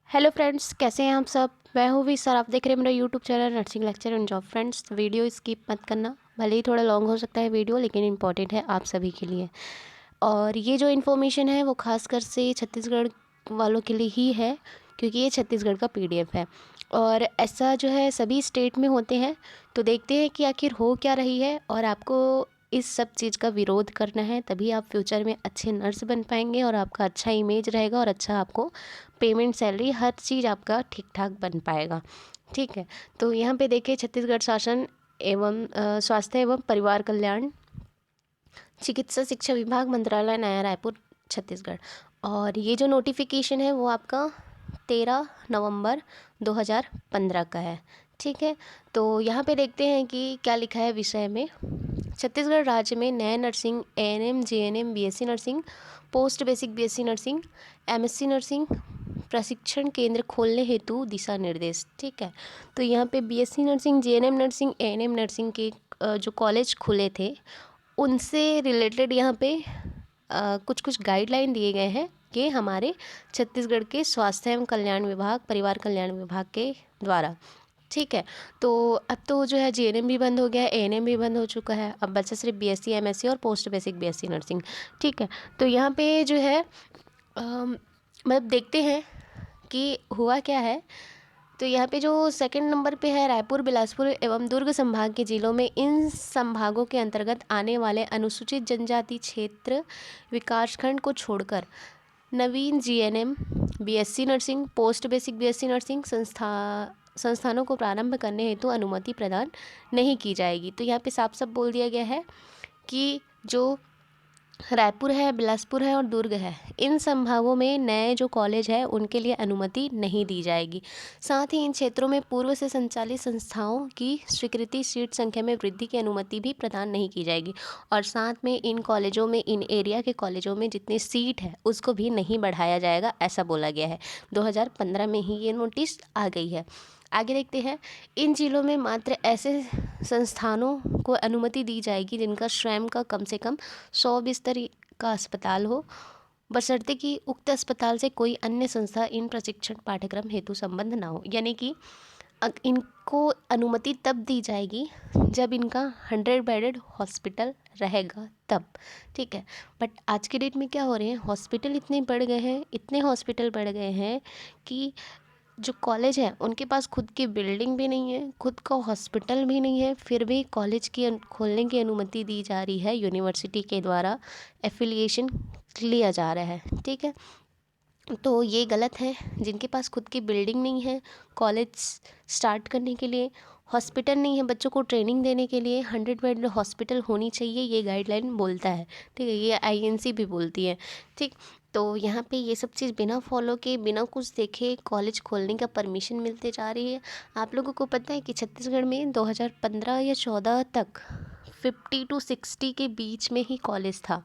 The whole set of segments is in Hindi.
हेलो फ्रेंड्स, कैसे हैं आप सब। मैं हूँ भी सर, आप देख रहे हैं मेरा YouTube channel nursing lecture and job. Friends, video skip मत करना, भले ही थोड़ा लॉन्ग हो सकता है वीडियो, लेकिन इंपॉर्टेंट है आप सभी के लिए। और ये जो इन्फॉर्मेशन है वो खासकर से छत्तीसगढ़ वालों के लिए ही है, क्योंकि ये छत्तीसगढ़ का पीडीएफ है। और ऐसा जो है सभी स्टेट में होते हैं। तो देखते हैं कि आखिर हो क्या रही है, और आपको इस सब चीज़ का विरोध करना है, तभी आप फ्यूचर में अच्छे नर्स बन पाएंगे और आपका अच्छा इमेज रहेगा और अच्छा आपको पेमेंट, सैलरी, हर चीज़ आपका ठीक ठाक बन पाएगा। ठीक है, तो यहाँ पे देखिए, छत्तीसगढ़ शासन एवं स्वास्थ्य एवं परिवार कल्याण चिकित्सा शिक्षा विभाग, मंत्रालय, नया रायपुर, छत्तीसगढ़। और ये जो नोटिफिकेशन है वो आपका 13 नवंबर 2015 का है। ठीक है, तो यहाँ पे देखते हैं कि क्या लिखा है विषय में। छत्तीसगढ़ राज्य में नए nursing, ANM, JNM, BSc nursing, post basic BSc nursing, MSc nursing प्रशिक्षण केंद्र खोलने हेतु दिशा निर्देश। ठीक है, तो यहाँ पे BSc nursing, JNM nursing, ANM nursing के जो कॉलेज खुले थे उनसे रिलेटेड यहाँ पे कुछ कुछ गाइडलाइन दिए गए हैं कि हमारे छत्तीसगढ़ के स्वास्थ्य एवं कल्याण विभाग, परिवार कल्याण विभाग के द्वारा। ठीक है, तो अब तो जो है जीएनएम भी बंद हो गया है, एएनएम भी बंद हो चुका है, अब बचा सिर्फ बीएससी, एमएससी और पोस्ट बेसिक बीएससी नर्सिंग। ठीक है, तो यहाँ पे जो है मतलब देखते हैं कि हुआ क्या है। तो यहाँ पे जो सेकंड नंबर पे है, रायपुर, बिलासपुर एवं दुर्ग संभाग के जिलों में इन संभागों के अंतर्गत आने वाले अनुसूचित जनजाति क्षेत्र विकासखंड को छोड़कर नवीन GNM, BSc nursing, post basic BSc nursing संस्थानों को प्रारंभ करने हेतु अनुमति प्रदान नहीं की जाएगी। तो यहाँ पे साफ साफ बोल दिया गया है कि जो रायपुर है, बिलासपुर है और दुर्ग है, इन संभागों में नए जो कॉलेज है उनके लिए अनुमति नहीं दी जाएगी। साथ ही इन क्षेत्रों में पूर्व से संचालित संस्थाओं की स्वीकृति सीट संख्या में वृद्धि की अनुमति भी प्रदान नहीं की जाएगी। और साथ में इन कॉलेजों में, इन एरिया के कॉलेजों में जितनी सीट है उसको भी नहीं बढ़ाया जाएगा, ऐसा बोला गया है। 2015 में ही ये नोटिस आ गई है। आगे देखते हैं, इन जिलों में मात्र ऐसे संस्थानों को अनुमति दी जाएगी जिनका स्वयं का कम से कम 100 बिस्तर का अस्पताल हो, बशर्ते कि उक्त अस्पताल से कोई अन्य संस्था इन प्रशिक्षण पाठ्यक्रम हेतु संबंध ना हो। यानी कि इनको अनुमति तब दी जाएगी जब इनका 100 बेडेड हॉस्पिटल रहेगा तब। ठीक है, बट आज के डेट में क्या हो रहे हैं, हॉस्पिटल इतने बढ़ गए हैं, इतने हॉस्पिटल बढ़ गए हैं कि जो कॉलेज है उनके पास खुद की बिल्डिंग भी नहीं है, खुद का हॉस्पिटल भी नहीं है, फिर भी कॉलेज की खोलने की अनुमति दी जा रही है, यूनिवर्सिटी के द्वारा एफिलिएशन लिया जा रहा है। ठीक है, तो ये गलत है। जिनके पास खुद की बिल्डिंग नहीं है, कॉलेज स्टार्ट करने के लिए हॉस्पिटल नहीं है, बच्चों को ट्रेनिंग देने के लिए 100 बेड हॉस्पिटल होनी चाहिए, ये गाइडलाइन बोलता है। ठीक है, ये आईएनसी भी बोलती है। ठीक, तो यहाँ पे ये सब चीज़ बिना फॉलो के, बिना कुछ देखे कॉलेज खोलने का परमिशन मिलते जा रही है। आप लोगों को पता है कि छत्तीसगढ़ में 2015 या 14 तक 50 to 60 के बीच में ही कॉलेज था,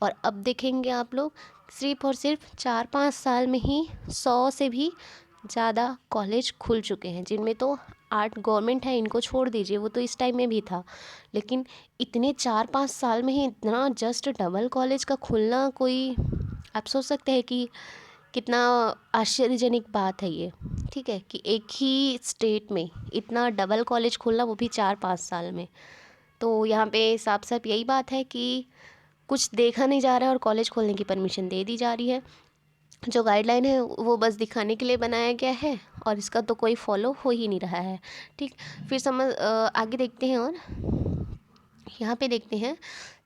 और अब देखेंगे आप लोग सिर्फ और सिर्फ 4-5 साल में ही 100 से भी ज़्यादा कॉलेज खुल चुके हैं, जिनमें तो 8 गवर्नमेंट है, इनको छोड़ दीजिए, वो तो इस टाइम में भी था। लेकिन इतने 4-5 साल में ही इतना जस्ट डबल कॉलेज का खुलना, कोई आप सोच सकते हैं कि कितना आश्चर्यजनक बात है ये। ठीक है, कि एक ही स्टेट में इतना डबल कॉलेज खोलना, वो भी 4-5 साल में। तो यहाँ पे साफ साफ यही बात है कि कुछ देखा नहीं जा रहा है और कॉलेज खोलने की परमिशन दे दी जा रही है। जो गाइडलाइन है वो बस दिखाने के लिए बनाया गया है, और इसका तो कोई फॉलो हो ही नहीं रहा है। ठीक, फिर आगे देखते हैं, और यहाँ पे देखते हैं,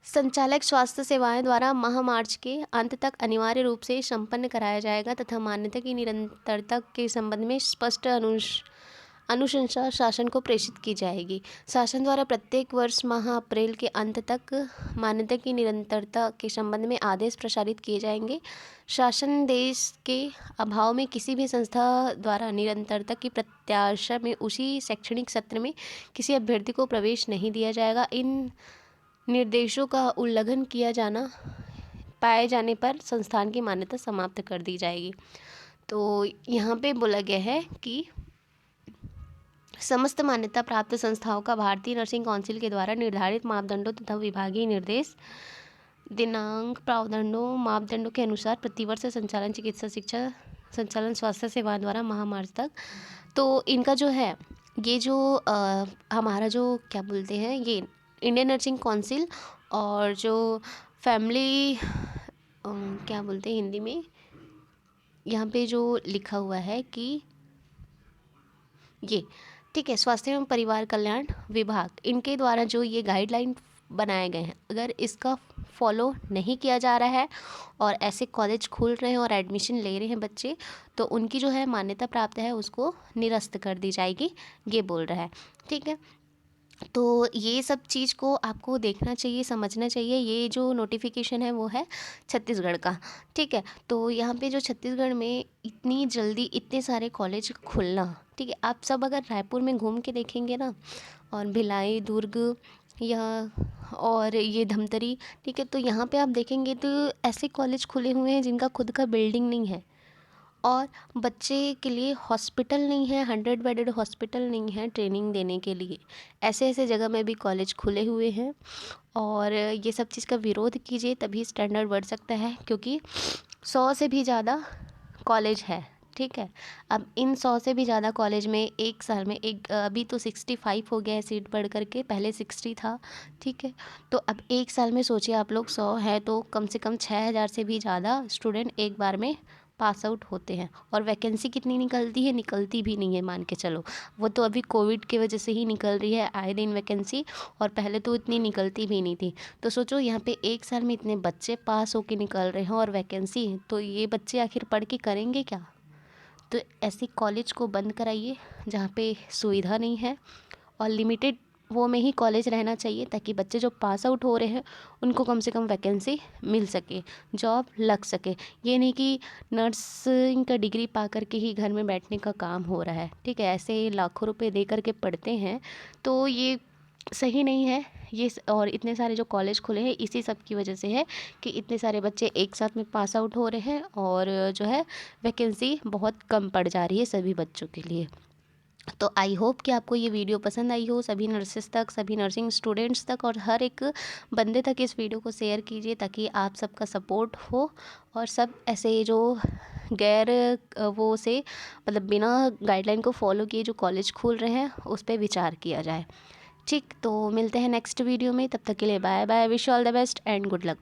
संचालक स्वास्थ्य सेवाएं द्वारा माह मार्च के अंत तक अनिवार्य रूप से संपन्न कराया जाएगा तथा मान्यता की निरंतरता के संबंध में स्पष्ट अनुशंसा शासन को प्रेषित की जाएगी। शासन द्वारा प्रत्येक वर्ष माह अप्रैल के अंत तक मान्यता की निरंतरता के संबंध में आदेश प्रसारित किए जाएंगे। शासन देश के अभाव में किसी भी संस्था द्वारा निरंतरता की प्रत्याशा में उसी शैक्षणिक सत्र में किसी अभ्यर्थी को प्रवेश नहीं दिया जाएगा। इन निर्देशों का उल्लंघन किया जाना पाए जाने पर संस्थान की मान्यता समाप्त कर दी जाएगी। तो यहाँ पे बोला गया है कि समस्त मान्यता प्राप्त संस्थाओं का भारतीय नर्सिंग काउंसिल के द्वारा निर्धारित मापदंडों तथा विभागीय निर्देश दिनांक प्रावधानों मापदंडों के अनुसार प्रतिवर्ष संचालन चिकित्सा शिक्षा संचालन स्वास्थ्य सेवा द्वारा महामार्च तक। तो इनका जो है ये जो हमारा जो क्या बोलते हैं, ये इंडियन नर्सिंग काउंसिल और जो फैमिली क्या बोलते हैं हिंदी में, यहाँ पे जो लिखा हुआ है कि ये ठीक है, स्वास्थ्य एवं परिवार कल्याण विभाग, इनके द्वारा जो ये गाइडलाइन बनाए गए हैं, अगर इसका फॉलो नहीं किया जा रहा है और ऐसे कॉलेज खुल रहे हैं और एडमिशन ले रहे हैं बच्चे, तो उनकी जो है मान्यता प्राप्त है उसको निरस्त कर दी जाएगी, ये बोल रहा है। ठीक है, तो ये सब चीज़ को आपको देखना चाहिए, समझना चाहिए। ये जो नोटिफिकेशन है वो है छत्तीसगढ़ का। ठीक है, तो यहाँ पे जो छत्तीसगढ़ में इतनी जल्दी इतने सारे कॉलेज खुलना, ठीक है, आप सब अगर रायपुर में घूम के देखेंगे ना, और भिलाई, दुर्ग या और ये धमतरी, ठीक है, तो यहाँ पे आप देखेंगे तो ऐसे कॉलेज खुले हुए हैं जिनका खुद का बिल्डिंग नहीं है, और बच्चे के लिए हॉस्पिटल नहीं है, 100 बेडेड हॉस्पिटल नहीं है ट्रेनिंग देने के लिए। ऐसे ऐसे जगह में भी कॉलेज खुले हुए हैं, और ये सब चीज़ का विरोध कीजिए, तभी स्टैंडर्ड बढ़ सकता है, क्योंकि 100 से भी ज़्यादा कॉलेज है। ठीक है, अब इन 100 से भी ज़्यादा कॉलेज में एक साल में एक अभी तो 65 हो गया है सीट बढ़ करके, पहले 60 था। ठीक है, तो अब एक साल में सोचिए आप लोग 100 है तो कम से कम 6000 से भी ज़्यादा स्टूडेंट एक बार में पास आउट होते हैं। और वैकेंसी कितनी निकलती है, निकलती भी नहीं है, मान के चलो। वो तो अभी कोविड की वजह से ही निकल रही है आए दिन वैकेंसी, और पहले तो इतनी निकलती भी नहीं थी। तो सोचो यहाँ पे एक साल में इतने बच्चे पास होके निकल रहे हैं और वैकेंसी, तो ये बच्चे आखिर पढ़ के करेंगे क्या? तो ऐसे कॉलेज को बंद कराइए जहाँ पे सुविधा नहीं है, और लिमिटेड वो में ही कॉलेज रहना चाहिए, ताकि बच्चे जो पास आउट हो रहे हैं उनको कम से कम वैकेंसी मिल सके, जॉब लग सके। ये नहीं कि नर्सिंग का डिग्री पा कर के ही घर में बैठने का काम हो रहा है। ठीक है, ऐसे लाखों रुपए दे कर के पढ़ते हैं, तो ये सही नहीं है। ये और इतने सारे जो कॉलेज खुले हैं इसी सब की वजह से है कि इतने सारे बच्चे एक साथ में पास आउट हो रहे हैं, और जो है वैकेंसी बहुत कम पड़ जा रही है सभी बच्चों के लिए। तो आई होप कि आपको ये वीडियो पसंद आई हो, सभी नर्सेस तक, सभी नर्सिंग स्टूडेंट्स तक, और हर एक बंदे तक इस वीडियो को शेयर कीजिए, ताकि आप सबका सपोर्ट हो, और सब ऐसे जो गैर वो से मतलब बिना गाइडलाइन को फॉलो किए जो कॉलेज खोल रहे हैं उस पर विचार किया जाए। ठीक, तो मिलते हैं नेक्स्ट वीडियो में, तब तक के लिए bye bye, wish all the best and good luck.